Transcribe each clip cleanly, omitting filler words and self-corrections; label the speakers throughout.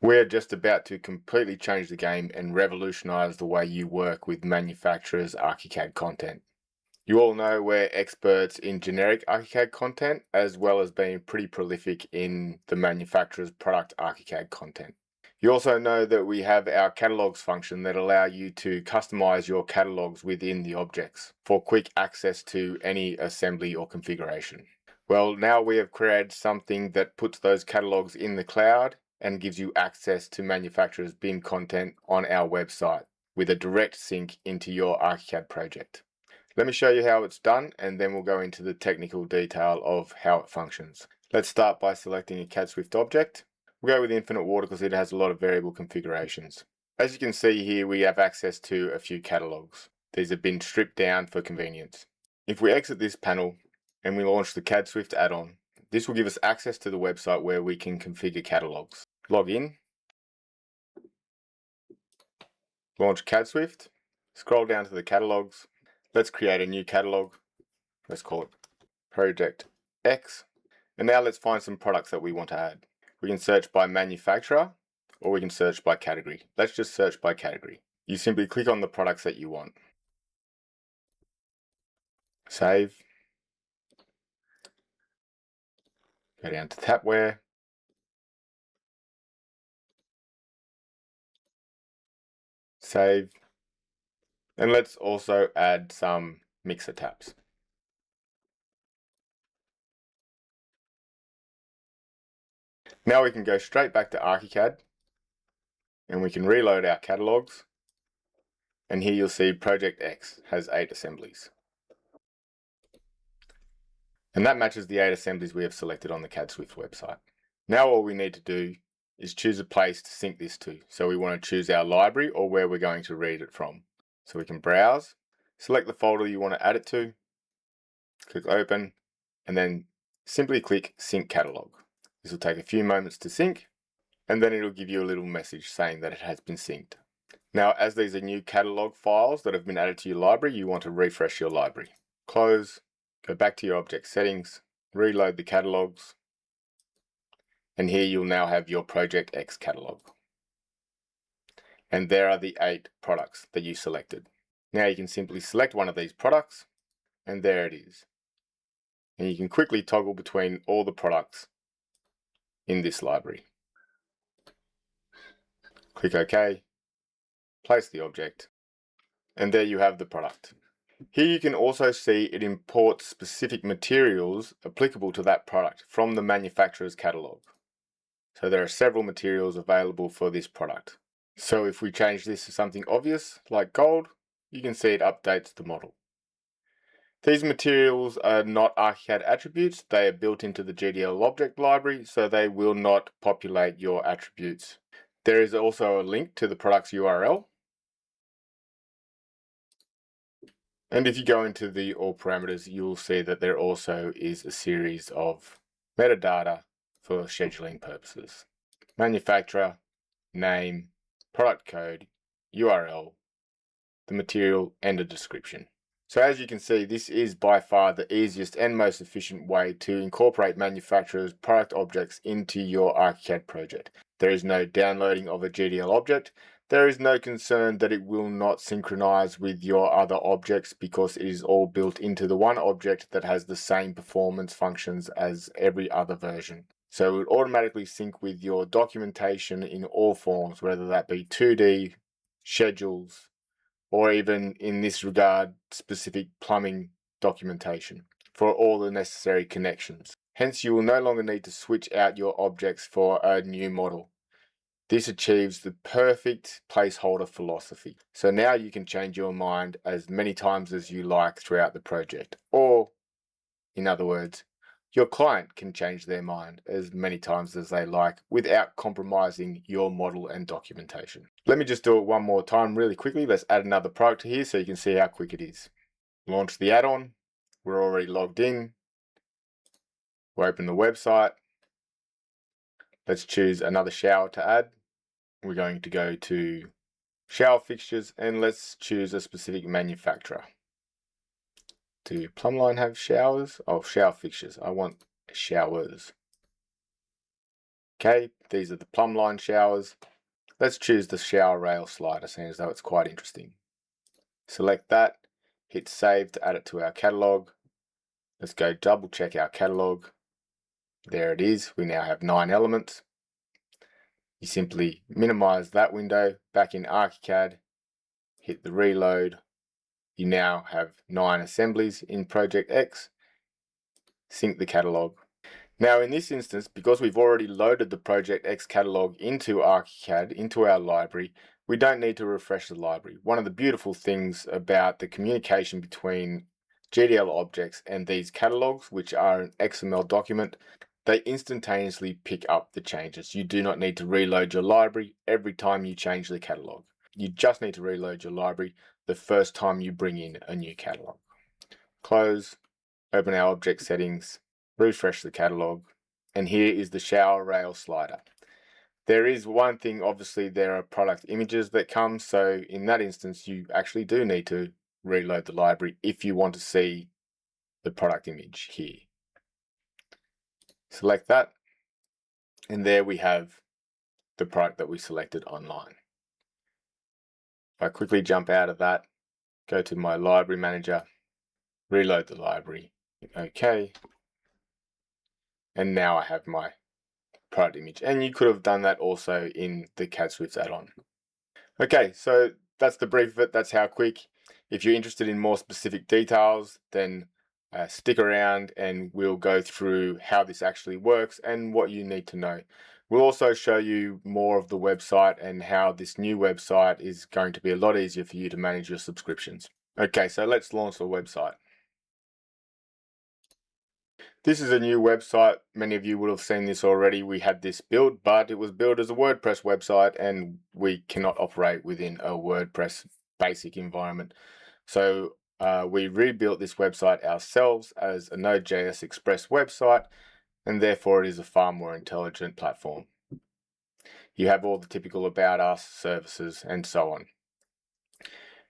Speaker 1: We're just about to completely change the game and revolutionize the way you work with manufacturers' Archicad content. You all know we're experts in generic Archicad content, as well as being pretty prolific in the manufacturer's product Archicad content. You also know that we have our catalogs function that allow you to customize your catalogs within the objects for quick access to any assembly or configuration. Well, now we have created something that puts those catalogs in the cloud and gives you access to manufacturers' BIM content on our website with a direct sync into your Archicad project. Let me show you how it's done, and then we'll go into the technical detail of how it functions. Let's start by selecting a CAD Swift object. We'll go with infinite water because it has a lot of variable configurations. As you can see here, we have access to a few catalogs. These have been stripped down for convenience. If we exit this panel and we launch the CAD Swift add-on, this will give us access to the website where we can configure catalogs. Log in, launch CAD Swift, scroll down to the catalogs. Let's create a new catalog. Let's call it Project X. And now let's find some products that we want to add. We can search by manufacturer or we can search by category. Let's just search by category. You simply click on the products that you want. Save. Go down to tapware. Save. And let's also add some mixer taps. Now we can go straight back to Archicad and we can reload our catalogs. And here you'll see Project X has 8 assemblies. And that matches the 8 assemblies we have selected on the CAD Swift website. Now all we need to do is choose a place to sync this to. So we want to choose our library or where we're going to read it from. So we can browse, select the folder you want to add it to, click open, and then simply click Sync Catalog. This will take a few moments to sync, and then it'll give you a little message saying that it has been synced. Now, as these are new catalog files that have been added to your library, you want to refresh your library. Close, go back to your object settings, reload the catalogs, and here you'll now have your Project X catalog. And there are the 8 products that you selected. Now you can simply select one of these products, and there it is. And you can quickly toggle between all the products in this library. Click OK, place the object, and there you have the product. Here you can also see it imports specific materials applicable to that product from the manufacturer's catalog. So there are several materials available for this product. So if we change this to something obvious, like gold, you can see it updates the model. These materials are not Archicad attributes, they are built into the GDL object library, so they will not populate your attributes. There is also a link to the product's URL. And if you go into the all parameters, you'll see that there also is a series of metadata for scheduling purposes. Manufacturer, name, product code, URL, the material, and a description. So as you can see, this is by far the easiest and most efficient way to incorporate manufacturers' product objects into your Archicad project. There is no downloading of a GDL object. There is no concern that it will not synchronize with your other objects because it is all built into the one object that has the same performance functions as every other version. So it will automatically sync with your documentation in all forms, whether that be 2D, schedules, or even in this regard, specific plumbing documentation for all the necessary connections. Hence, you will no longer need to switch out your objects for a new model. This achieves the perfect placeholder philosophy. So now you can change your mind as many times as you like throughout the project. Or, in other words, your client can change their mind as many times as they like without compromising your model and documentation. Let me just do it one more time really quickly. Let's add another product here so you can see how quick it is. Launch the add-on. We're already logged in. We'll open the website. Let's choose another shower to add. We're going to go to shower fixtures and let's choose a specific manufacturer. Do Plumbline have showers? Oh, shower fixtures. I want showers. Okay, these are the plumb line showers. Let's choose the shower rail slider, seeing as though it's quite interesting. Select that, hit save to add it to our catalog. Let's go double check our catalog. There it is, we now have 9 elements. You simply minimize that window, back in Archicad, hit the reload. You now have 9 assemblies in Project X. Sync the catalog. Now in this instance, because we've already loaded the Project X catalog into Archicad, into our library, we don't need to refresh the library. One of the beautiful things about the communication between GDL objects and these catalogs, which are an XML document, they instantaneously pick up the changes. You do not need to reload your library every time you change the catalog. You just need to reload your library the first time you bring in a new catalog. Close, open our object settings, refresh the catalog, and here is the shower rail slider. There is one thing, obviously there are product images that come, so in that instance you actually do need to reload the library if you want to see the product image here. Select that, and there we have the product that we selected online. If I quickly jump out of that, go to my library manager, reload the library, OK, and now I have my product image. And you could have done that also in the CAD Swift add-on. Okay, so that's the brief of it. That's how quick. If you're interested in more specific details, then stick around and we'll go through how this actually works and what you need to know. We'll also show you more of the website and how this new website is going to be a lot easier for you to manage your subscriptions. Okay, so let's launch the website. This is a new website. Many of you would have seen this already. We had this built, but it was built as a WordPress website and we cannot operate within a WordPress basic environment. So we rebuilt this website ourselves as a Node.js Express website, and therefore it is a far more intelligent platform. You have all the typical about us, services, and so on.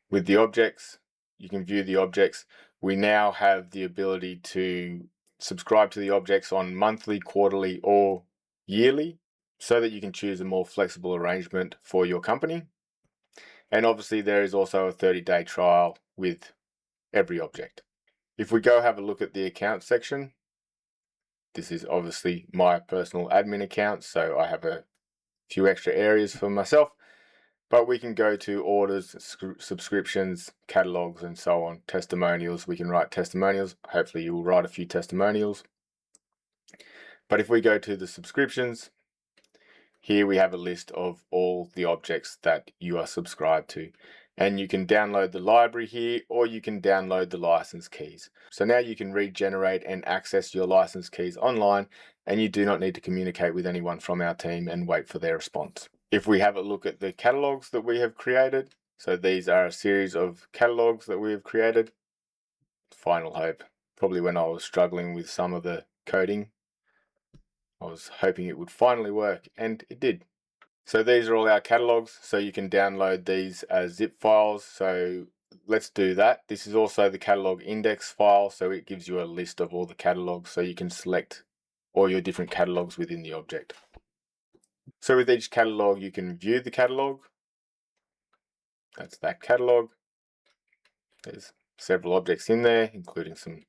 Speaker 1: With the objects, you can view the objects. We now have the ability to subscribe to the objects on monthly, quarterly, or yearly, so that you can choose a more flexible arrangement for your company. And obviously there is also a 30-day trial with every object. If we go have a look at the account section, this is obviously my personal admin account, so I have a few extra areas for myself, but we can go to orders, subscriptions, catalogs, and so on. Testimonials, we can write testimonials. Hopefully you will write a few testimonials. But if we go to the subscriptions, here we have a list of all the objects that you are subscribed to. And you can download the library here, or you can download the license keys. So now you can regenerate and access your license keys online, and you do not need to communicate with anyone from our team and wait for their response. If we have a look at the catalogs that we have created, so these are a series of catalogs that we have created. Final hope. Probably when I was struggling with some of the coding, I was hoping it would finally work, and it did. So these are all our catalogs, so you can download these as zip files. So let's do that. This is also the catalog index file, so it gives you a list of all the catalogs, so you can select all your different catalogs within the object. So with each catalog, you can view the catalog. That's that catalog. There's several objects in there, including some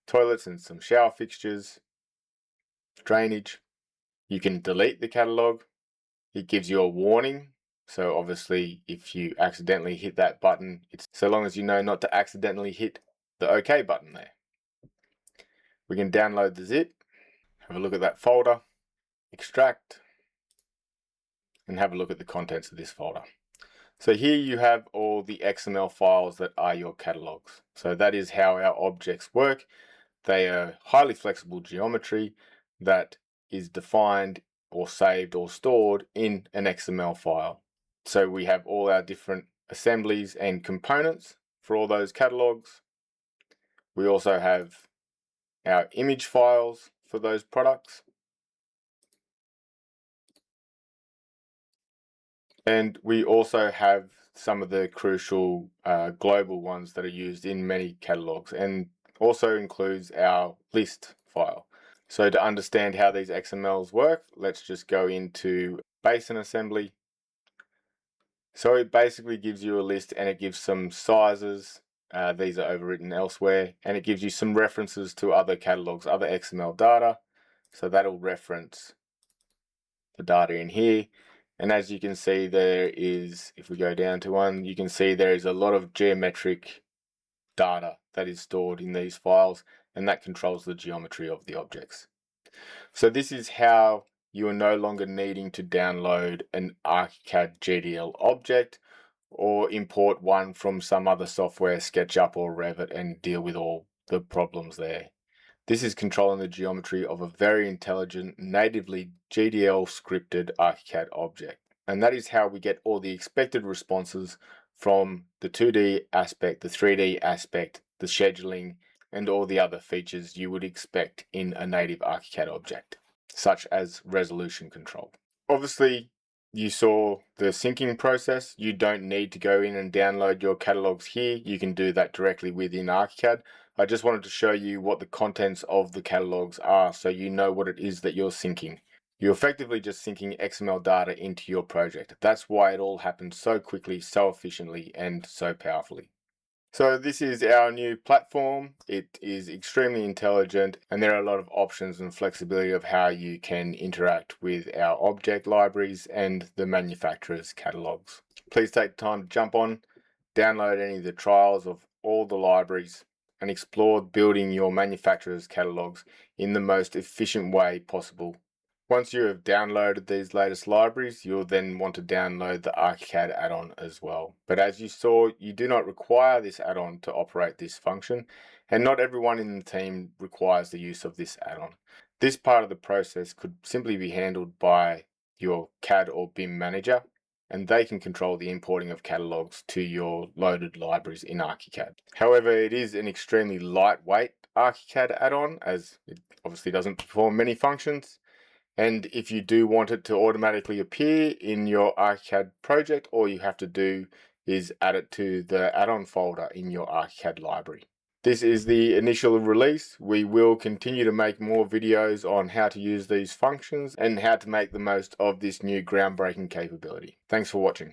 Speaker 1: toilets and some shower fixtures, drainage. You can delete the catalog. It gives you a warning. So obviously, if you accidentally hit that button, it's so long as you know not to accidentally hit the OK button there. We can download the zip, have a look at that folder, extract, and have a look at the contents of this folder. So here you have all the XML files that are your catalogs. So that is how our objects work. They are highly flexible geometry that is defined or saved or stored in an XML file. So we have all our different assemblies and components for all those catalogs. We also have our image files for those products. And we also have some of the crucial global ones that are used in many catalogs, and also includes our list file. So to understand how these XMLs work, let's just go into basin assembly. So it basically gives you a list and it gives some sizes. These are overwritten elsewhere, and it gives you some references to other catalogs, other XML data. So that'll reference the data in here. And as you can see, there is, if we go down to one, you can see there is a lot of geometric data that is stored in these files, and that controls the geometry of the objects. So this is how you are no longer needing to download an Archicad GDL object or import one from some other software, SketchUp or Revit, and deal with all the problems there. This is controlling the geometry of a very intelligent, natively GDL scripted Archicad object. And that is how we get all the expected responses from the 2D aspect, the 3D aspect, the scheduling, and all the other features you would expect in a native Archicad object, such as resolution control. Obviously, you saw the syncing process. You don't need to go in and download your catalogs here. You can do that directly within Archicad. I just wanted to show you what the contents of the catalogs are so you know what it is that you're syncing. You're effectively just syncing XML data into your project. That's why it all happens so quickly, so efficiently, and so powerfully. So this is our new platform. It is extremely intelligent, and there are a lot of options and flexibility of how you can interact with our object libraries and the manufacturer's catalogs. Please take time to jump on, download any of the trials of all the libraries, and explore building your manufacturer's catalogs in the most efficient way possible. Once you have downloaded these latest libraries, you'll then want to download the Archicad add-on as well. But as you saw, you do not require this add-on to operate this function, and not everyone in the team requires the use of this add-on. This part of the process could simply be handled by your CAD or BIM manager, and they can control the importing of catalogs to your loaded libraries in Archicad. However, it is an extremely lightweight Archicad add-on, as it obviously doesn't perform many functions. And if you do want it to automatically appear in your Archicad project, all you have to do is add it to the add-on folder in your Archicad library. This is the initial release. We will continue to make more videos on how to use these functions and how to make the most of this new groundbreaking capability. Thanks for watching.